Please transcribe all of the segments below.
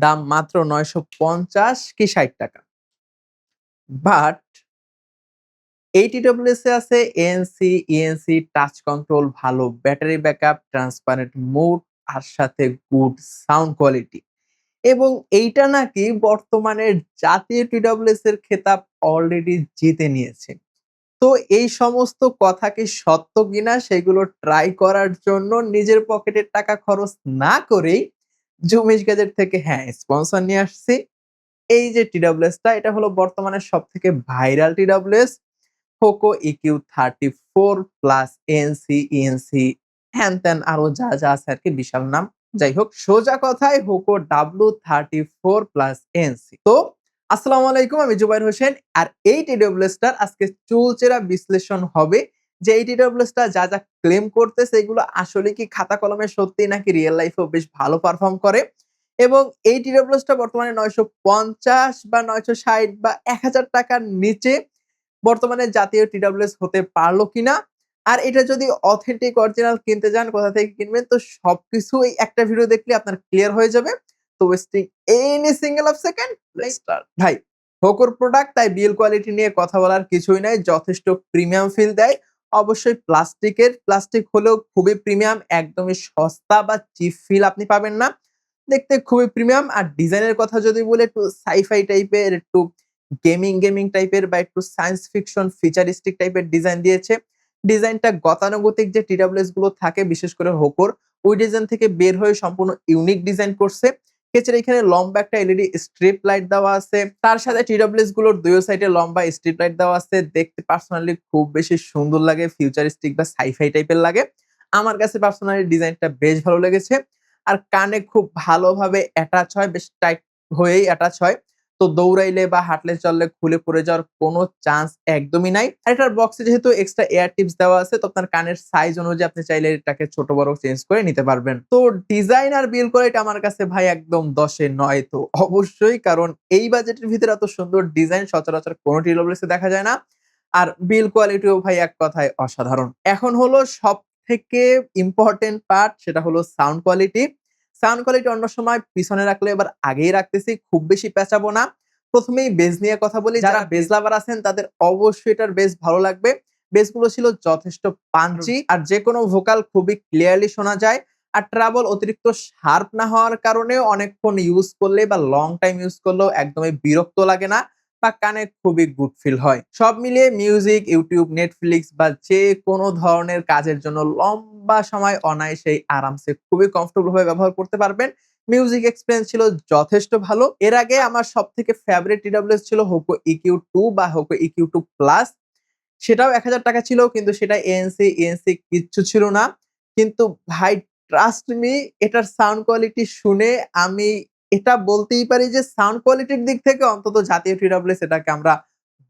দাম মাত্র ৯৫০ কি ৳৬০। বাট এই TWS এ আছে ANC, ENC, টাচ কন্ট্রোল, ভালো ব্যাটারি ব্যাকআপ, ট্রান্সপারেন্ট মোড আর সাথে গুড সাউন্ড কোয়ালিটি। এবং এইটা নাকি বর্তমানের জাতীয় TWS এর খেতাব অলরেডি জিতে নিয়েছে। তো এই সমস্ত কথা কি সত্য কিনা সেগুলো ট্রাই করার জন্য নিজের পকেটের টাকা খরচ না করেই জুমিশ গ্যাজেট থেকে স্পন্সর নিয়ে আসছি। এই যে TWS টা এটা হলো বর্তমানে সবথেকে viral TWS Poco EQ34 plus ANC, ENC হ্যান-ত্যান আরো যা আছে আরকি বিশাল নাম। যাই হোক সোজা কথায় Poco W34 প্লাস ANC। তো আসসালামু আলাইকুম, আমি জুবাইর হোসেন। আর এই TWS টার আজকে চুলচেরা বিশ্লেষণ হবে যে এই TWS টা যা ক্লেম করতেছে এগুলো আসলে কি খাতা কলমে সত্যি নাকি রিয়াল লাইফ এও বেশ ভালো পারফর্ম করে। এবং এই TWS টা বর্তমানে ৯৫০ বা ৯৬০ বা ৳১,০০০ র নিচে বর্তমানে জাতীয় TWS হতে পারলো কিনা? আর এটা যদি অথেন্টিক অরিজিনাল কিনতে যান কোথা থেকে কিনবেন? তো সবকিছু এই একটা ভিডিও দেখলে আপনার ক্লিয়ার হয়ে যাবে। তো wasting any single of second let's start. ভাই হোকোর প্রোডাক্ট তাই বিল্ড কোয়ালিটি নিয়ে কথা বলার কিছুই নাই। যথেষ্ট প্রিমিয়াম ফিল দেয়। অবশ্যই প্লাস্টিকের, প্লাস্টিক হলেও খুবই প্রিমিয়াম, একদমই সস্তা বা চিপ ফিল আপনি পাবেন না। দেখতে খুবই প্রিমিয়াম। আর ডিজাইনের কথা যদি বলি একটু সাই-ফাই টাইপের, একটু গেমিং টাইপের বা একটু সায়েন্স ফিকশন ফিচারিস্টিক টাইপের ডিজাইন দিয়েছে। ডিজাইনটা গতানুগতিক যে TWS গুলো থাকে বিশেষ করে হোকোর, ওই ডিজাইন থেকে বের হয়ে সম্পূর্ণ ইউনিক ডিজাইন করছে। এছাড়া এখানে লম্বা একটা এলইডি স্ট্রিপ লাইট দেওয়া আছে। তার সাথে TWS গুলোর ২ সাইডে লম্বা স্ট্রিপ লাইট দেওয়া আছে। দেখতে পার্সোনালি খুব বেশি সুন্দর লাগে, ফিউচারিস্টিক বা সাই-ফাই টাইপের লাগে। আমার কাছে পার্সোনালি ডিজাইনটা বেশ ভালো লেগেছে। আর কানে খুব ভালোভাবে অ্যাটাচ হয়, বেশ টাইট হয়েই অ্যাটাচ হয়। তো দৌড়াইলে বা হাঁটলে চললে খুলে পড়ে যাওয়ার কোনো চান্স একদমই নাই। আর এটার বক্সে যেহেতু এক্সট্রা এয়ার টিপস দেওয়া আছে তো আপনার কানের সাইজ অনুযায়ী আপনি চাইলে এটাকে ছোট বড় চেঞ্জ করে নিতে পারবেন। তো ডিজাইন আর বিল্ড কোয়ালিটি আমার কাছে ভাই একদম ১০ এ ৯ তো অবশ্যই, কারণ এই বাজেটের ভিতরে এত সুন্দর ডিজাইন সচরাচর কোনো TWS এ দেখা যায় না। আর বিল্ড কোয়ালিটিও ভাই এক কথায় অসাধারণ। এখন হলো সবথেকে ইম্পোর্টেন্ট পার্ট, সেটা হলো সাউন্ড কোয়ালিটি। সাউন্ড কোয়ালিটি অন্য সময় পিছনে রাখলে এবার আগেই রাখতেছি। খুব বেশি পেঁচাবো না। ১ম এই বেজ নিয়ে কথা বলি। যারা বেজ লাভার আছেন তাদের অবশ্যই এটার বেজ ভালো লাগবে। বেজ গুলো ছিল যথেষ্ট পাঞ্চি আর যেকোনো ভোকাল খুবই ক্লিয়ারলি শোনা যায়। আর ট্রাবল অতিরিক্ত শার্প না হওয়ার কারণেও অনেকক্ষণ ইউজ করলে বা লং টাইম ইউজ করলেও একদমই বিরক্ত লাগে না বা কানে খুবই গুড ফিল হয়। সব মিলিয়ে মিউজিক, YouTube, Netflix বা যেকোনো ধরনের কাজের জন্য লম্বা সময় অনায়াসেই আরামসে খুবই কমফোর্টেবল ভাবে ব্যবহার করতে পারবেন। মিউজিক এক্সপেরিয়েন্স ছিল যথেষ্ট ভালো। এর আগে আমার সবথেকে ফেভারিট TWS ছিল Hoco EQ2 বা Hoco EQ2 প্লাস। সেটাও ৳১,০০০ ছিল কিন্তু সেটা ANC, ENC কিচ্ছু ছিল না। কিন্তু ভাই ট্রাস্ট মি, এটার সাউন্ড কোয়ালিটি শুনে আমি এটা বলতেই পারি যে সাউন্ড কোয়ালিটির দিক থেকে অন্তত জাতীয় TWS এটাকে আমরা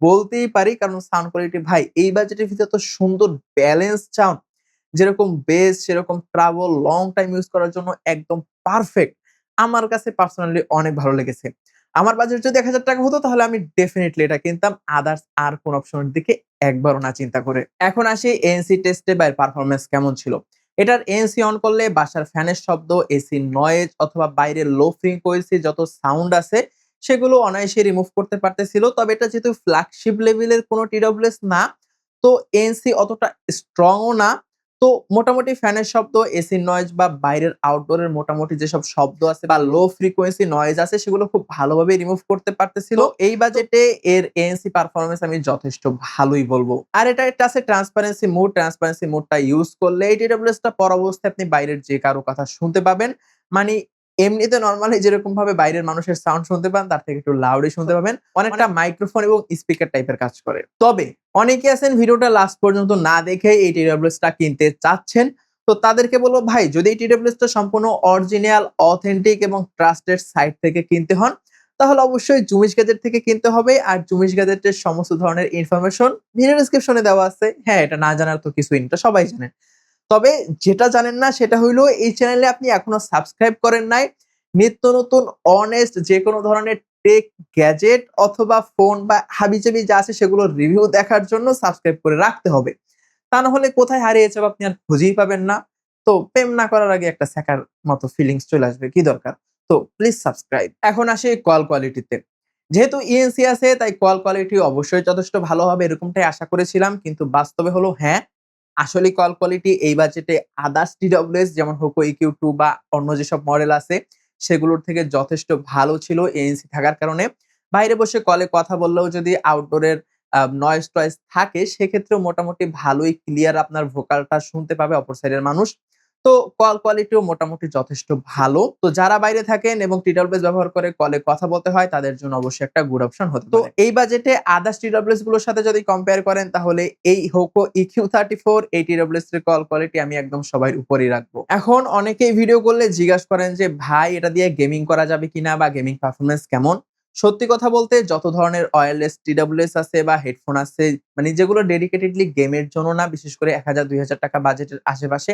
বলতেই পারি। কারণ সাউন্ড কোয়ালিটি ভাই এই বাজেটের ভিতরে এত সুন্দর ব্যালেন্স সাউন্ড, যেরকম বেস সেরকম ট্রাবল লং টাইম ইউজ করার জন্য একদম পারফেক্ট। আমার কাছে পার্সোনালি অনেক ভালো লেগেছে। আমার বাজেট যদি ৳১,০০০ হতো তাহলে আমি ডেফিনিটলি এটা কিনতাম। আদারস আর কোন অপশনের দিকে একবারও না চিন্তা করে। এখন আসি ANC টেস্টে বা এর পারফরম্যান্স কেমন ছিল। এটার ANC অন করলে বাসার ফ্যানের শব্দ, এসির নয়েজ অথবা বাইরের লো ফ্রিকোয়েন্সি যত সাউন্ড আছে সেগুলো অনায়াসে রিমুভ করতে পারতেছিল। তবে এটা যেহেতু ফ্ল্যাগশিপ লেভেলের কোনো TWS না, তো ANC অতটা স্ট্রং ও না। তো মোটামুটি ফ্যানের শব্দ, এসির নয়েজ বা বাইরের আউটডোর এর মোটামুটি যেসব শব্দ আছে বা লো ফ্রিকোয়েন্সি নয়েজ আছে সেগুলো খুব ভালোভাবে রিমুভ করতে পারতেছিল। এই বাজেটে এর ANC পারফরম্যান্স আমি যথেষ্ট ভালোই বলব। আর এটা একটা আছে ট্রান্সপারেন্সি মোড। ট্রান্সপারেন্সি মোডটা ইউজ করলে এই TWS টা পর অবস্থায় আপনি বাইরের যে কারো কথা শুনতে পাবেন। মানি এমনিতে নরমালি যেরকম ভাবে বাইরের মানুষের সাউন্ড শুনতে পান তার থেকে একটু লাউডই শুনতে পাবেন। অনেকটা মাইক্রোফোন এবং স্পিকার টাইপের কাজ করে। তবে অনেকে আছেন ভিডিওটা লাস্ট পর্যন্ত না দেখে এই TWS টা কিনতে চাচ্ছেন। তো তাদেরকে বলব ভাই যদি এই TWS টা সম্পূর্ণ অরিজিনাল, অথেন্টিক এবং ট্রাস্টেড সাইট থেকে কিনতে হন তাহলে অবশ্যই জুমিশ গ্যাজেট থেকে কিনতে হবে। আর জুমিশ গ্যাজেটের সমস্ত ধরনের ইনফরমেশন ভিডিও ডেসক্রিপশনে দেওয়া আছে। এটা না জানার তো কিছুই না। এটা সবাই জানেন। তবে যেটা জানেন না সেটা হইলো এই চ্যানেলে আপনি এখনো সাবস্ক্রাইব করেন নাই। নিত্য নতুন অনেস্ট যেকোনো ধরনের টেক গ্যাজেট অথবা ফোন বা হাবিজাবি যা আছে সেগুলোর রিভিউ দেখার জন্য সাবস্ক্রাইব করে রাখতে হবে। তা না হলে কোথায় হারিয়ে যাবে আপনি আর খুঁজেই পাবেন না। তো প্রেম না করার আগে একটা ছ্যাঁকার মতো ফিলিংস চলে আসবে। কি দরকার? তো প্লিজ সাবস্ক্রাইব। এখন আসি কল কোয়ালিটিতে। যেহেতু ইএনসি আছে তাই কল কোয়ালিটি অবশ্যই যথেষ্ট ভালো হবে এরকমটাই আশা করেছিলাম। কিন্তু বাস্তবে হলো হ্যাঁ, আসলেই কল কোয়ালিটি এই বাজেটে আদার্স TWS যেমন Poco EQ2 বা অন্য যেসব মডেল আছে সেগুলোর থেকে যথেষ্ট ভালো ছিল ANC থাকার কারণে। বাইরে বসে কলে কথা বললেও যদি আউটডোরের নয়েজ টয়েজ থাকে সেক্ষেত্রেও মোটামুটি ভালোই ক্লিয়ার আপনার ভোকালটা শুনতে পাবে অপর সাইডের মানুষ। তো কল কোয়ালিটিও মোটামুটি যথেষ্ট ভালো। তো যারা বাইরে থাকেন এবং TWS ব্যবহার করে কলে কথা বলতে হয় তাদের জন্য অবশ্যই একটা গুড অপশন হতে পারে। তো এই বাজেটে আদার্স TWS গুলোর সাথে যদি কম্পেয়ার করেন তাহলে এই Poco EQ34 এই TWS এর কল কোয়ালিটি আমি একদম সবার উপরেই রাখবো। এখন অনেকেই ভিডিও করলে জিজ্ঞাসা করেন যে ভাই এটা দিয়ে গেমিং করা যাবে কিনা বা গেমিং পারফরম্যান্স কেমন? সত্যি কথা বলতে যত ধরনের ওয়্যারলেস TWS আছে বা হেডফোন আছে মানে যেগুলো ডেডিকেটেডলি গেমের জন্য না বিশেষ করে ৳১,০০০-২,০০০ বাজেটের আশেপাশে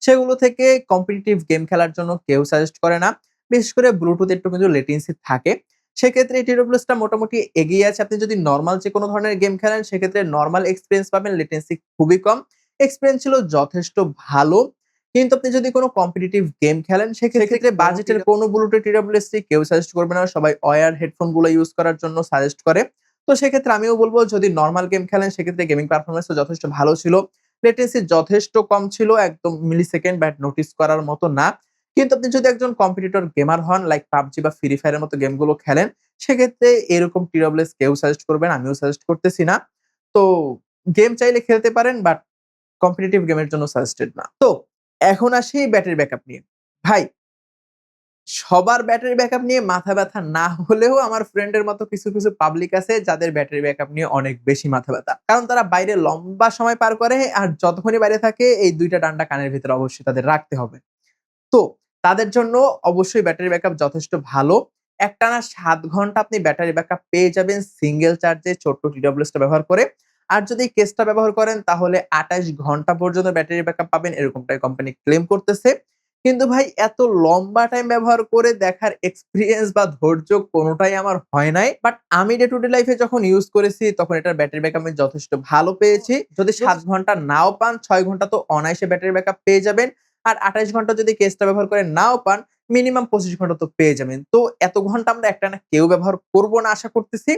সেগুলো থেকে কম্পিটিটিভ গেম খেলার জন্য কেউ সাজেস্ট করে না। বিশেষ করে ব্লুটুথ একটু কিন্তু লেটেন্সি থাকে। সেক্ষেত্রে এই TWS টা মোটামুটি এগিয়ে আছে। আপনি যদি নরমাল যেকোনো ধরনের গেম খেলেন সেক্ষেত্রে নরমাল এক্সপেরিয়েন্স পাবেন, লেটেন্সি খুবই কম। এক্সপেরিয়েন্স ছিল যথেষ্ট ভালো। কিন্তু আপনি যদি কোন কম্পিটিটিভ গেম খেলেন সেক্ষেত্রে বাজেটের কোন ব্লুটুথ TWS টি কেউ সাজেস্ট করবে না। সবাই ওয়্যার হেডফোন গুলো ইউজ করার জন্য সাজেস্ট করে। তো সেক্ষেত্রে আমিও বলব যদি নরমাল গেম খেলেন সেক্ষেত্রে গেমিং পারফরম্যান্স ও যথেষ্ট ভালো ছিল। লেটেন্সি যথেষ্ট কম ছিল। একদম মিলিসেকেন্ড বা নোটিস করার মতো না। কিন্তু আপনি যদি একজন কম্পিটিটর গেমার হন লাইক PUBG বা Free Fire এর মতো গেমগুলো খেলেন, সেক্ষেত্রে এরকম TWS কেউ সাজেস্ট করবে না। আমিও সাজেস্ট করতেছি না। তো গেম চাইলে খেলতে পারেন বাট কম্পিটিটিভ গেমের জন্য সাজেস্টেড না। তো এখন আসি ব্যাটারি ব্যাকআপ নিয়ে। ভাই সবার ব্যাটারি ব্যাকআপ নিয়ে মাথা ব্যাথা না হলেও আমার ফ্রেন্ডের মতো কিছু পাবলিক আছে যাদের ব্যাটারি ব্যাকআপ নিয়ে অনেক বেশি মাথা ব্যাথা। কারণ তারা বাইরে লম্বা সময় পার করে আর যতক্ষণই বাইরে থাকে এই ২ টা ডান্ডা কানের ভিতরে অবশ্যই তাদের রাখতে হবে। তো তাদের জন্য অবশ্যই ব্যাটারি ব্যাকআপ যথেষ্ট ভালো। একটানা ৭ ঘন্টা আপনি ব্যাটারি ব্যাকআপ পেয়ে যাবেন সিঙ্গেল চার্জে ছোট্ট TWS টা ব্যবহার করে। আর যদি কেসটা ব্যবহার করেন তাহলে ২৮ ঘন্টা পর্যন্ত ব্যাটারি ব্যাকআপ পাবেন এরকমটাই কোম্পানি ক্লেম করতেছে। কিন্তু ভাই এত লম্বা টাইম ব্যবহার করে দেখার এক্সপেরিয়েন্স বা ধৈর্য কোনটাই আমার হয় নাই। বাট আমি ডে টু ডে লাইফ এ যখন ইউজ করেছি তখন এটার ব্যাটারি ব্যাকআপ আমি যথেষ্ট ভালো পেয়েছি। যদি ৭ ঘন্টা নাও পান ৬ ঘন্টা তো অনায়াসে ব্যাটারি ব্যাকআপ পেয়ে যাবেন। আর ২৮ ঘন্টা যদি কেসটা ব্যবহার করে নাও পান, মিনিমাম ২৫ ঘন্টা তো পেয়ে যাবেন। তো এত ঘন্টা আমরা একটানা কেউ ব্যবহার করব না আশা করতেছি।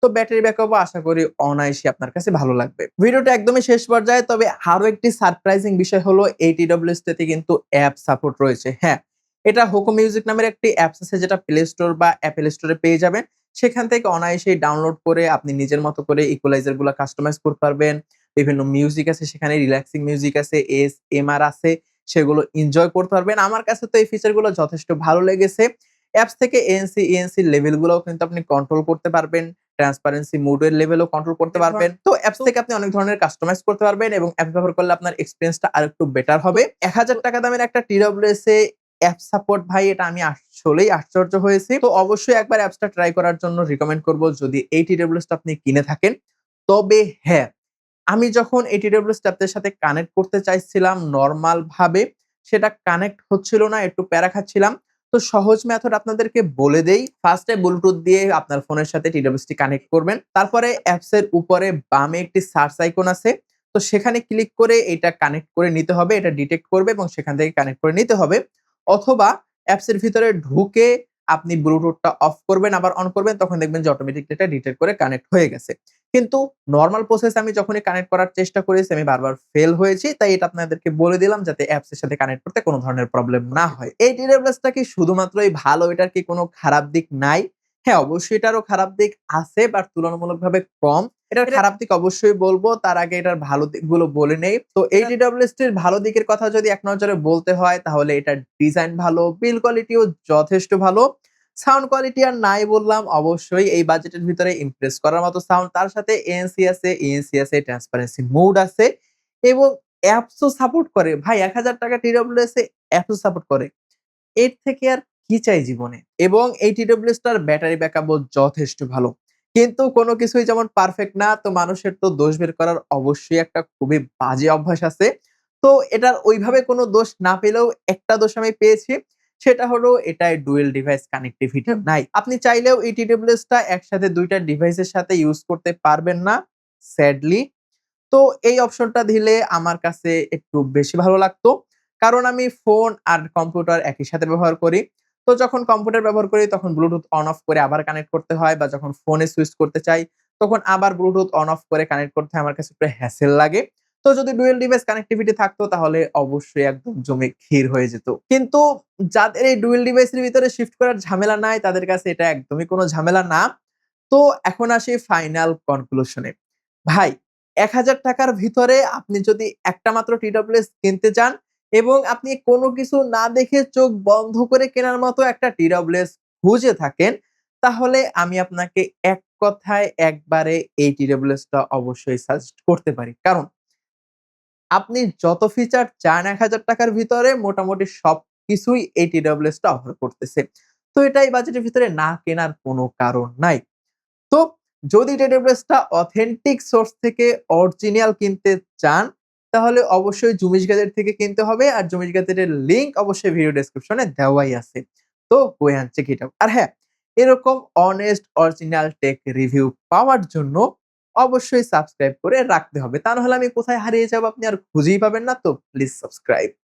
তো ব্যাটারি ব্যাকআপও আশা করি অনায়াসে আপনার কাছে ভালো লাগবে। ভিডিওটা একদমই শেষ পর্যায়ে তবে আরো একটি সারপ্রাইজিং বিষয় হলো এই TWS টাতে কিন্তু অ্যাপ সাপোর্ট রয়েছে। হ্যাঁ, এটা Hoco মিউজিক নামের একটি অ্যাপস আছে যেটা প্লে স্টোর বা অ্যাপল স্টোরে পেয়ে যাবেন। সেখান থেকে অনায়াসেই ডাউনলোড করে আপনি নিজের মতো করে ইকুয়ালাইজার গুলা কাস্টমাইজ করতে পারবেন। বিভিন্ন মিউজিক আছে সেখানে রিল্যাক্সিং মিউজিক আছে, ASMR আছে। সেগুলো এনজয় করতে পারবেন। আমার কাছে তো এই ফিচার গুলো যথেষ্ট ভালো লেগেছে। অ্যাপস থেকে ANC, ENC লেভেল গুলোও কিন্তু আপনি কন্ট্রোল করতে পারবেন। ট্রান্সপারেন্সি মোড এর লেভেলও কন্ট্রোল করতে পারবেন। তো অ্যাপস থেকে আপনি অনেক ধরনের কাস্টমাইজ করতে পারবেন এবং অ্যাপ ব্যবহার করলে আপনার এক্সপেরিয়েন্সটা আরেকটু বেটার হবে। ৳১,০০০ দামের একটা TWS এ অ্যাপ সাপোর্ট ভাই এটা আমি আসলেই আশ্চর্য হয়েছি। তো অবশ্যই একবার অ্যাপসটা ট্রাই করার জন্য রিকমেন্ড করব যদি এই TWS টা আপনি কিনে থাকেন। তবে হ্যাঁ, আমি যখন এই TWS ট্যাবটার সাথে কানেক্ট করতে চাইছিলাম নরমাল ভাবে, সেটা কানেক্ট হচ্ছিল না, একটু প্যারা খাচ্ছিলাম। তো সহজ মেথড আপনাদেরকে বলে দেই। ফার্স্ট এ ব্লুটুথ দিয়ে আপনার ফোনের সাথে TWS টি কানেক্ট করবেন। তারপরে অ্যাপস এর উপরে বামে একটি সার্চ আইকন আছে। তো সেখানে ক্লিক করে এটা কানেক্ট করে নিতে হবে। এটা ডিটেক্ট করবে এবং সেখান থেকে কানেক্ট করে নিতে হবে। অথবা অ্যাপস এর ভিতরে ঢুকে আপনি ব্লুটুথটা অফ করবেন আবার অন করবেন তখন দেখবেন যে অটোমেটিক্যালি এটা ডিটেক্ট করে কানেক্ট হয়ে গেছে। কিন্তু নরমাল প্রসেস আমি যখনই কানেক্ট করার চেষ্টা করেছি আমি বারবার ফেল হয়েছি। তাই এটা আপনাদেরকে বলে দিলাম যাতে অ্যাপস এর সাথে কানেক্ট করতে কোন ধরনের প্রবলেম না হয়। এই TWS টা কি শুধুমাত্রই ভালো, এটার কি কোন খারাপ দিক নাই? হ্যাঁ, অবশ্যই এটারও খারাপ দিক আছে বাট তুলনামূলকভাবে কম। এটার খারাপ দিক অবশ্যই বলব। তার আগে এটার ভালো দিকগুলো বলে নেই। তো এই TWS টির ভালো দিকের কথা যদি এক নজরে বলতে হয় তাহলে এটার ডিজাইন ভালো, বিল্ড কোয়ালিটিও যথেষ্ট ভালো। সাউন্ড কোয়ালিটি আর নাই বললাম অবশ্যই এই বাজেটের ভিতরে ইমপ্রেস করার মতো সাউন্ড। তার সাথে ANC আছে, ENC আছে, ট্রান্সপারেন্সি মোড আছে এবং অ্যাপসও সাপোর্ট করে। ভাই ৳১,০০০ TWS এ অ্যাপসও সাপোর্ট করে। এর থেকে আর কি চাই জীবনে? এবং এই TWS টার ব্যাটারি ব্যাকআপও যথেষ্ট ভালো। কিন্তু কোন কিছুই যেমন পারফেক্ট না, তো মানুষের তো দোষ বের করার অবশ্যই একটা খুবই বাজে অভ্যাস আছে। তো এটার ওইভাবে কোন দোষ না পেলেও একটা দোষ আমি পেয়েছি। সেটা হলো এটায় ডুয়াল ডিভাইস কানেক্টিভিটি নাই। আপনি চাইলেও এই TWS টা একসাথে ২ টা ডিভাইসের সাথে ইউজ করতে পারবেন না, স্যাডলি। তো এই অপশনটা দিলে আমার কাছে একটু বেশি ভালো লাগতো। কারণ আমি ফোন আর কম্পিউটার একই সাথে ব্যবহার করি। তো যখন কম্পিউটার ব্যবহার করি তখন ব্লুটুথ অন অফ করে আবার কানেক্ট করতে হয় বা যখন ফোনে সুইচ করতে চাই তখন আবার ব্লুটুথ অন অফ করে কানেক্ট করতে হয়। আমার কাছে একটু হ্যাসেল লাগে। তো যদি ডুয়াল ডিভাইস কানেক্টিভিটি থাকতো তাহলে অবশ্যই একদম জমে ক্ষীর হয়ে যেত। কিন্তু যাদের এই ডুয়াল ডিভাইসের ভিতরে শিফট করার ঝামেলা নাই তাদের কাছে এটা একদমই কোনো ঝামেলা না। তো এখন আসি ফাইনাল কনক্লুশন এ। ভাই ৳১,০০০ র ভিতরে আপনি যদি একটা মাত্র TWS কিনতে চান এবং আপনি কোন কিছু না দেখে চোখ বন্ধ করে কেনার মতো একটা TWS খুঁজে থাকেন, তাহলে আমি আপনাকে এক কথায় একবারে এই TWS টা অবশ্যই সাজেস্ট করতে পারি। কারণ আপনি যত ফিচার চান ৳১,০০০ র ভিতরে মোটামুটি সবকিছুই এই TWS টা অফার করতেছে। তো এটা এই বাজেটের ভিতরে না কেনার কোনো কারণ নাই। তো যদি TWS টা অথেন্টিক সোর্স থেকে অরিজিনাল কিনতে চান, তাহলে অবশ্যই জুমিজ গ্যাজেট থেকে কিনতে হবে। আর জুমিজ গ্যাজেটের লিংক অবশ্যই ভিডিও ডেসক্রিপশনে দেওয়াই আছে। তো go and check it out. আর হ্যাঁ, এরকম অনেস্ট অরিজিনাল টেক রিভিউ পাওয়ার জন্য অবশ্যই সাবস্ক্রাইব করে রাখতে হবে। তা না হলে আমি কোথায় হারিয়ে যাবো আপনি আর খুঁজেই পাবেন না। তো প্লিজ সাবস্ক্রাইব।